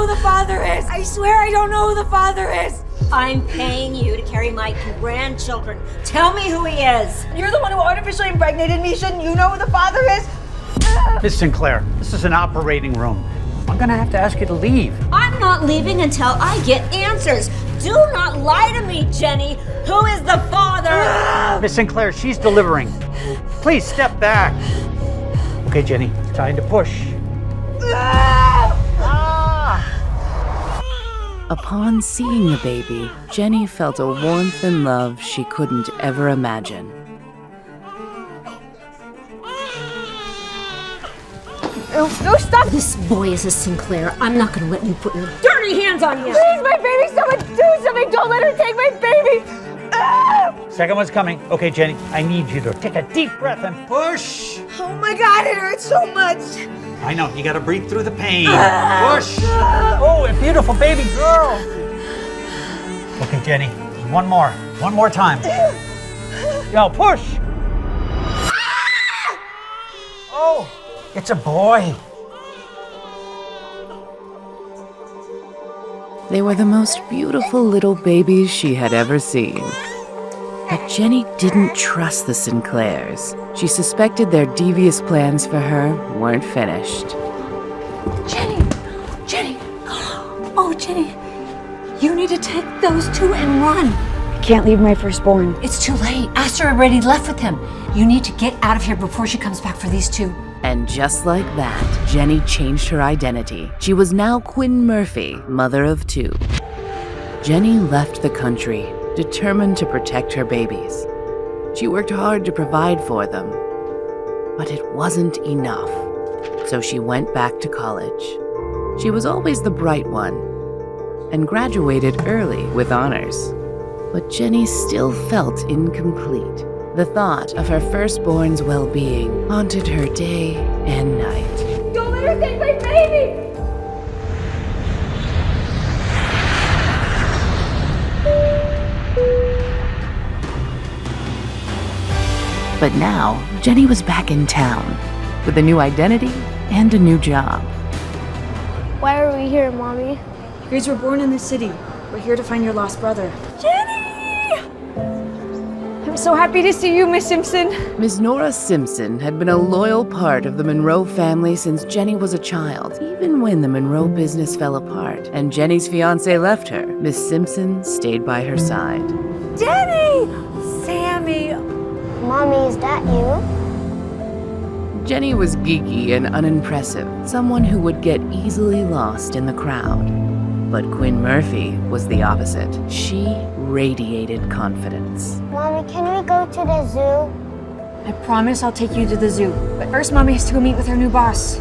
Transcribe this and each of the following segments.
who the father is. I swear I don't know who the father is. I'm paying you to carry my grandchildren. Tell me who he is. You're the one who artificially impregnated me. Shouldn't you know who the father is? Miss Sinclair, this is an operating room. I'm gonna have to ask you to leave. I'm not leaving until I get answers. Do not lie to me, Jenny. Who is the father? Miss Sinclair, she's delivering. Please step back. Okay, Jenny, time to push. Upon seeing the baby, Jenny felt a warmth and love she couldn't ever imagine. No, stop! This boy is a Sinclair. I'm not gonna let you put your dirty hands on him. Please, my baby, someone do something. Don't let her take my baby. Second one's coming. Okay, Jenny, I need you to take a deep breath and push. Oh my God, it hurts so much. I know, you gotta breathe through the pain. Push. Oh, a beautiful baby girl. Okay, Jenny, one more. One more time. Yo, push. Oh, it's a boy. They were the most beautiful little babies she had ever seen. But Jenny didn't trust the Sinclairs. She suspected their devious plans for her weren't finished. Jenny. Oh, Jenny. You need to take those two and run. I can't leave my firstborn. It's too late. Aster already left with him. You need to get out of here before she comes back for these two. And just like that, Jenny changed her identity. She was now Quinn Murphy, mother of two. Jenny left the country, determined to protect her babies. She worked hard to provide for them, but it wasn't enough. So she went back to college. She was always the bright one and graduated early with honors. But Jenny still felt incomplete. The thought of her firstborn's well-being haunted her day and night. Don't let her take my baby! But now, Jenny was back in town with a new identity and a new job. Why are we here, Mommy? You guys were born in the city. We're here to find your lost brother. Jenny! I'm so happy to see you, Miss Simpson. Miss Nora Simpson had been a loyal part of the Monroe family since Jenny was a child. Even when the Monroe business fell apart and Jenny's fiancé left her, Miss Simpson stayed by her side. Jenny! Sammy! Mommy, is that you? Jenny was geeky and unimpressive, someone who would get easily lost in the crowd. But Quinn Murphy was the opposite. She radiated confidence. Mommy, can we go to the zoo? I promise I'll take you to the zoo. But first, Mommy has to go meet with her new boss.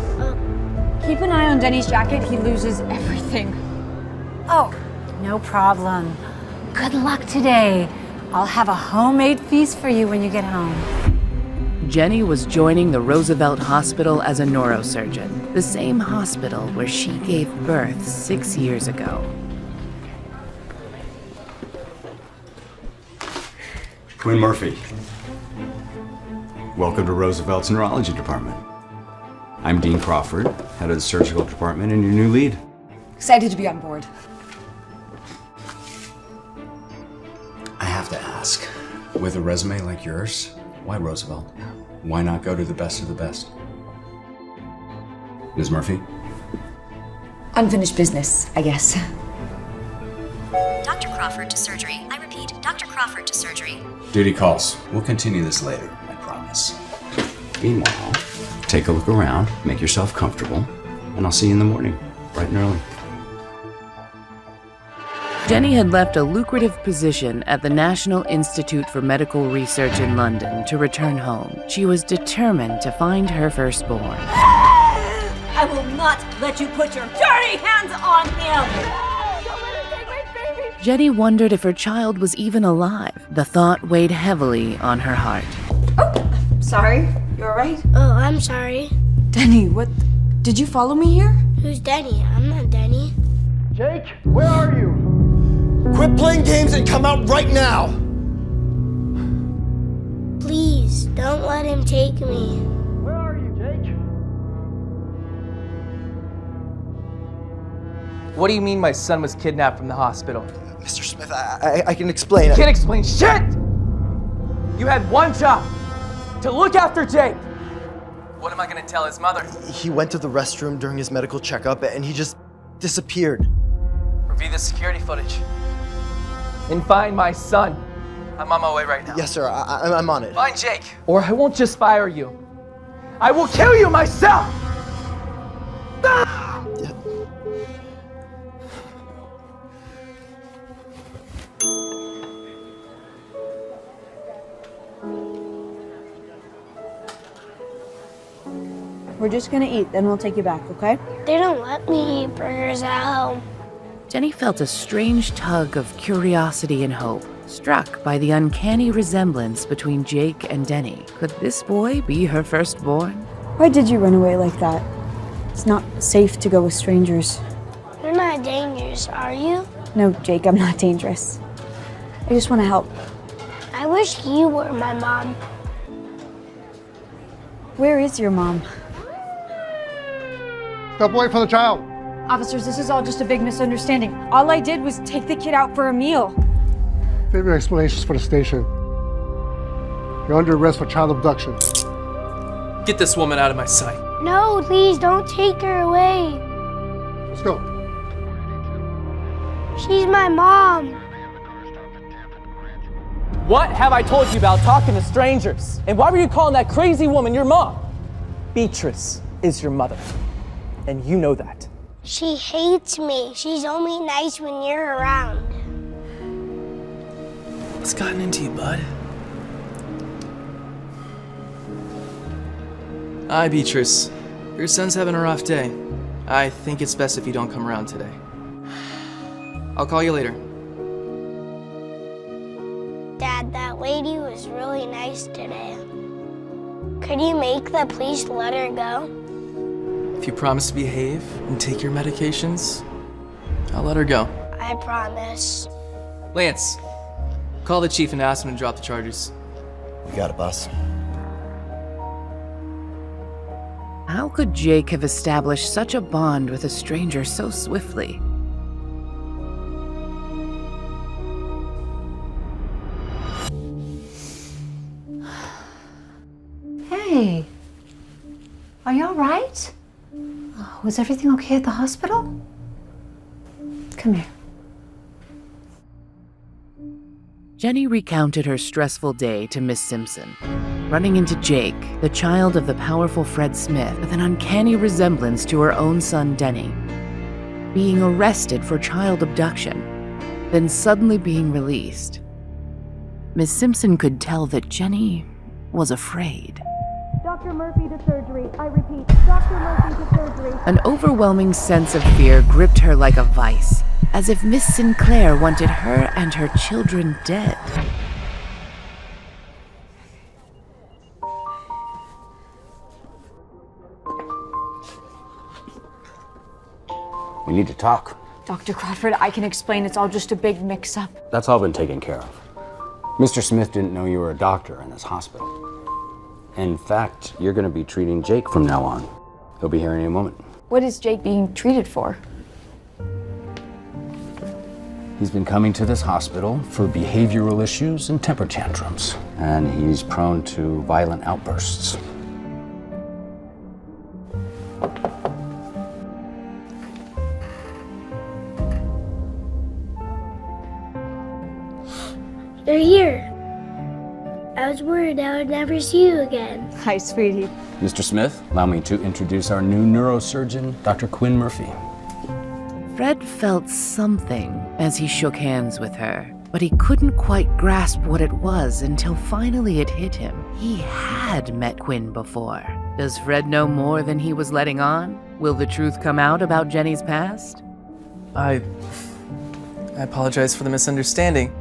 Keep an eye on Denny's jacket. He loses everything. Oh, no problem. Good luck today. I'll have a homemade feast for you when you get home. Jenny was joining the Roosevelt Hospital as a neurosurgeon, the same hospital where she gave birth 6 years ago. Quinn Murphy. Welcome to Roosevelt's neurology department. I'm Dean Crawford, head of the surgical department and your new lead. Excited to be on board. I have to ask, with a resume like yours, why Roosevelt? Why not go to the best of the best? Ms. Murphy? Unfinished business, I guess. Dr. Crawford to surgery. I repeat, Dr. Crawford to surgery. Duty calls. We'll continue this later, I promise. Meanwhile, take a look around, make yourself comfortable, and I'll see you in the morning, bright and early. Jenny had left a lucrative position at the National Institute for Medical Research in London to return home. She was determined to find her firstborn. I will not let you put your dirty hands on him! Don't let her take my baby! Jenny wondered if her child was even alive. The thought weighed heavily on her heart. Oh, sorry. You all right? Oh, I'm sorry. Denny, what? Did you follow me here? Who's Denny? I'm not Denny. Jake, where are you? Quit playing games and come out right now! Please, don't let him take me. Where are you, Jake? What do you mean my son was kidnapped from the hospital? Mr. Smith, I can explain. You can't explain shit! You had one job, to look after Jake. What am I gonna tell his mother? He went to the restroom during his medical checkup and he just disappeared. Review the security footage. And find my son. I'm on my way right now. Yes, sir, I'm on it. Find Jake, or I won't just fire you. I will kill you myself! Ah! Yeah. We're just gonna eat, then we'll take you back, okay? They don't let me eat burgers at home. Jenny felt a strange tug of curiosity and hope, struck by the uncanny resemblance between Jake and Denny. Could this boy be her firstborn? Why did you run away like that? It's not safe to go with strangers. You're not dangerous, are you? No, Jake, I'm not dangerous. I just want to help. I wish you were my mom. Where is your mom? Step away from the child. Officers, this is all just a big misunderstanding. All I did was take the kid out for a meal. Save your explanations for the station. You're under arrest for child abduction. Get this woman out of my sight. No, please don't take her away. Let's go. She's my mom. What have I told you about talking to strangers? And why were you calling that crazy woman your mom? Beatrice is your mother, and you know that. She hates me. She's only nice when you're around. What's gotten into you, bud? Hi, Beatrice. Your son's having a rough day. I think it's best if you don't come around today. I'll call you later. Dad, that lady was really nice today. Could you make the police let her go? If you promise to behave and take your medications, I'll let her go. I promise. Lance, call the chief and ask him to drop the charges. We got it, boss. How could Jake have established such a bond with a stranger so swiftly? Hey, are you all right? Was everything okay at the hospital? Come here. Jenny recounted her stressful day to Miss Simpson, running into Jake, the child of the powerful Fred Smith, with an uncanny resemblance to her own son Denny, being arrested for child abduction, then suddenly being released. Miss Simpson could tell that Jenny was afraid. Dr. Murphy to surgery. I repeat, Dr. Murphy to surgery. An overwhelming sense of fear gripped her like a vice, as if Miss Sinclair wanted her and her children dead. We need to talk. Dr. Crawford, I can explain. It's all just a big mix-up. That's all been taken care of. Mr. Smith didn't know you were a doctor in this hospital. In fact, you're going to be treating Jake from now on. He'll be here any moment. What is Jake being treated for? He's been coming to this hospital for behavioral issues and temper tantrums, and he's prone to violent outbursts. You're here. I was worried I would never see you again. Hi, sweetie. Mr. Smith, allow me to introduce our new neurosurgeon, Dr. Quinn Murphy. Fred felt something as he shook hands with her, but he couldn't quite grasp what it was until finally it hit him. He had met Quinn before. Does Fred know more than he was letting on? Will the truth come out about Jenny's past? I apologize for the misunderstanding.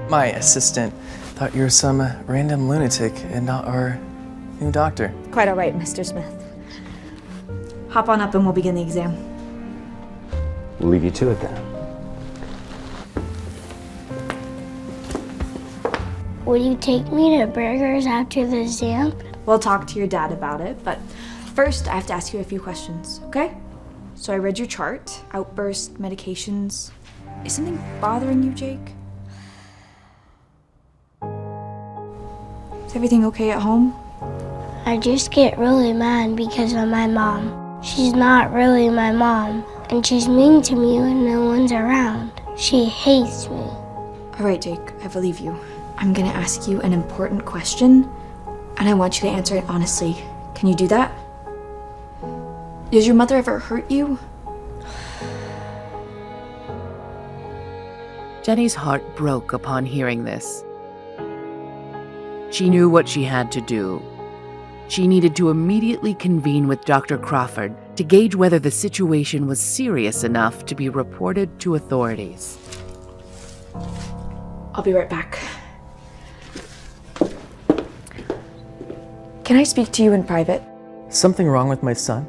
My assistant thought you were some random lunatic and not our new doctor. Quite all right, Mr. Smith. Hop on up and we'll begin the exam. We'll leave you to it then. Will you take me to burgers after the exam? We'll talk to your dad about it, but first I have to ask you a few questions, okay? So I read your chart, outburst, medications. Is something bothering you, Jake? Is everything okay at home? I just get really mad because of my mom. She's not really my mom, and she's mean to me when no one's around. She hates me. All right, Jake, I believe you. I'm gonna ask you an important question, and I want you to answer it honestly. Can you do that? Does your mother ever hurt you? Jenny's heart broke upon hearing this. She knew what she had to do. She needed to immediately convene with Dr. Crawford to gauge whether the situation was serious enough to be reported to authorities. I'll be right back. Can I speak to you in private? Something wrong with my son?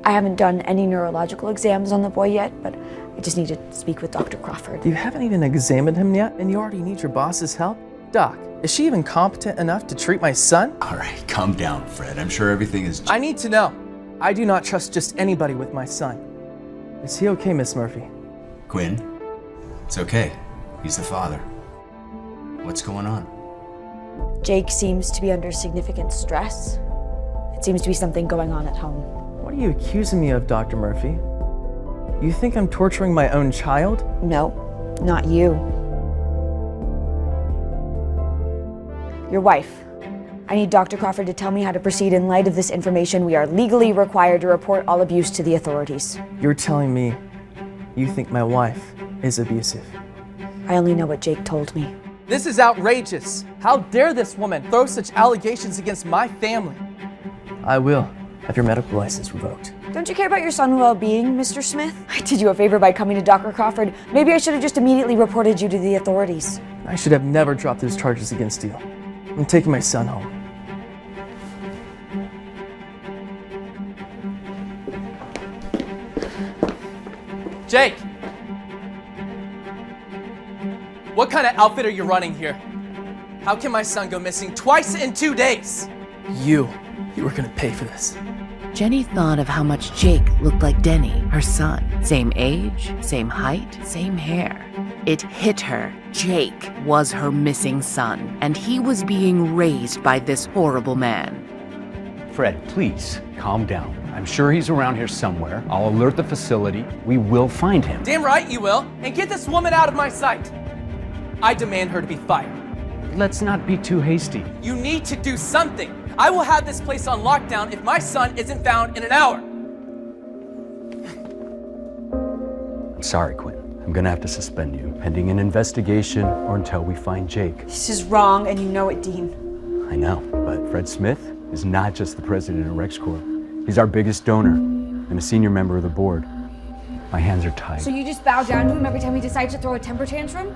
I haven't done any neurological exams on the boy yet, but I just need to speak with Dr. Crawford. You haven't even examined him yet, and you already need your boss's help? Doc, is she even competent enough to treat my son? All right, calm down, Fred. I'm sure everything is... I need to know. I do not trust just anybody with my son. Is he okay, Miss Murphy? Quinn, it's okay. He's the father. What's going on? Jake seems to be under significant stress. It seems to be something going on at home. What are you accusing me of, Dr. Murphy? You think I'm torturing my own child? No, not you. Your wife. I need Dr. Crawford to tell me how to proceed in light of this information. We are legally required to report all abuse to the authorities. You're telling me you think my wife is abusive? I only know what Jake told me. This is outrageous. How dare this woman throw such allegations against my family? I will have your medical license revoked. Don't you care about your son's well-being, Mr. Smith? I did you a favor by coming to Dr. Crawford. Maybe I should have just immediately reported you to the authorities. I should have never dropped those charges against you. I'm taking my son home. Jake! What kind of outfit are you running here? How can my son go missing twice in 2 days? You were gonna pay for this. Jenny thought of how much Jake looked like Denny, her son. Same age, same height, same hair. It hit her. Jake was her missing son, and he was being raised by this horrible man. Fred, please, calm down. I'm sure he's around here somewhere. I'll alert the facility. We will find him. Damn right you will, and get this woman out of my sight. I demand her to be fired. Let's not be too hasty. You need to do something. I will have this place on lockdown if my son isn't found in an hour. I'm sorry, Quinn. I'm gonna have to suspend you, pending an investigation or until we find Jake. This is wrong, and you know it, Dean. I know, but Fred Smith is not just the president of RexCorp. He's our biggest donor and a senior member of the board. My hands are tied. So you just bow down to him every time he decides to throw a temper tantrum?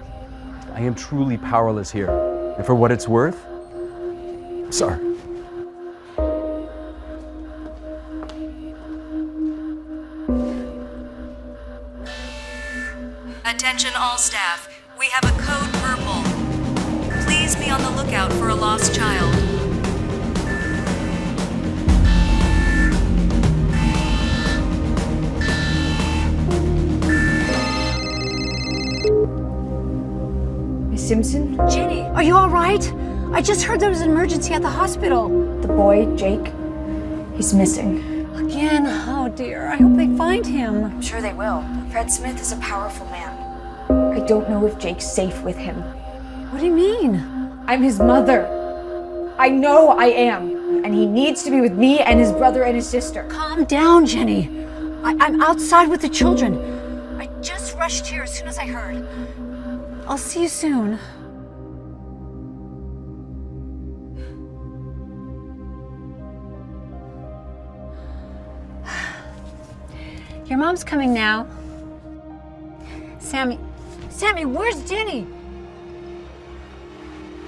I am truly powerless here. And for what it's worth, I'm sorry. Attention all staff. We have a code purple. Please be on the lookout for a lost child. Miss Simpson? Jenny, are you all right? I just heard there was an emergency at the hospital. The boy, Jake, he's missing. Again? Oh dear, I hope they find him. I'm sure they will. Fred Smith is a powerful man. I don't know if Jake's safe with him. What do you mean? I'm his mother. I know I am. And he needs to be with me and his brother and his sister. Calm down, Jenny. I'm outside with the children. I just rushed here as soon as I heard. I'll see you soon. Your mom's coming now. Sammy, where's Jenny?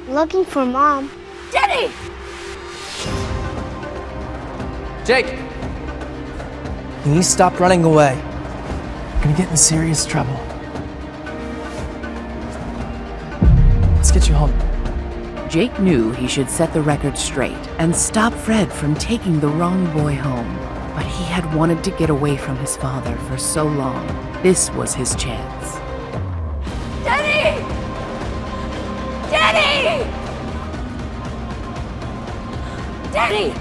Looking for Mom. Jenny! Jake! You need to stop running away. You're gonna get in serious trouble. Let's get you home. Jake knew he should set the record straight and stop Fred from taking the wrong boy home. But he had wanted to get away from his father for so long. This was his chance. Jenny! Jenny! Jenny!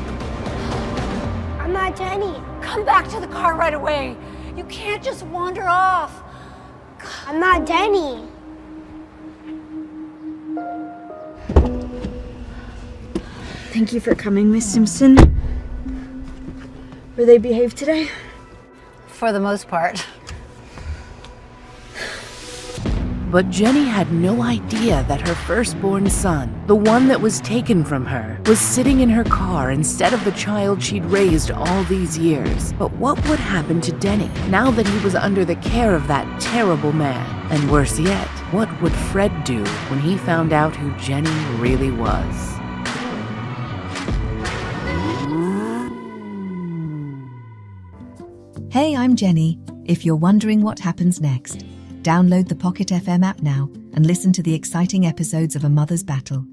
I'm not Jenny. Come back to the car right away. You can't just wander off. I'm not Jenny. Thank you for coming, Miss Simpson. Were they behaved today? For the most part. But Jenny had no idea that her firstborn son, the one that was taken from her, was sitting in her car instead of the child she'd raised all these years. But what would happen to Denny now that he was under the care of that terrible man? And worse yet, what would Fred do when he found out who Jenny really was? Hey, I'm Jenny. If you're wondering what happens next, download the Pocket FM app now and listen to the exciting episodes of A Mother's Battle.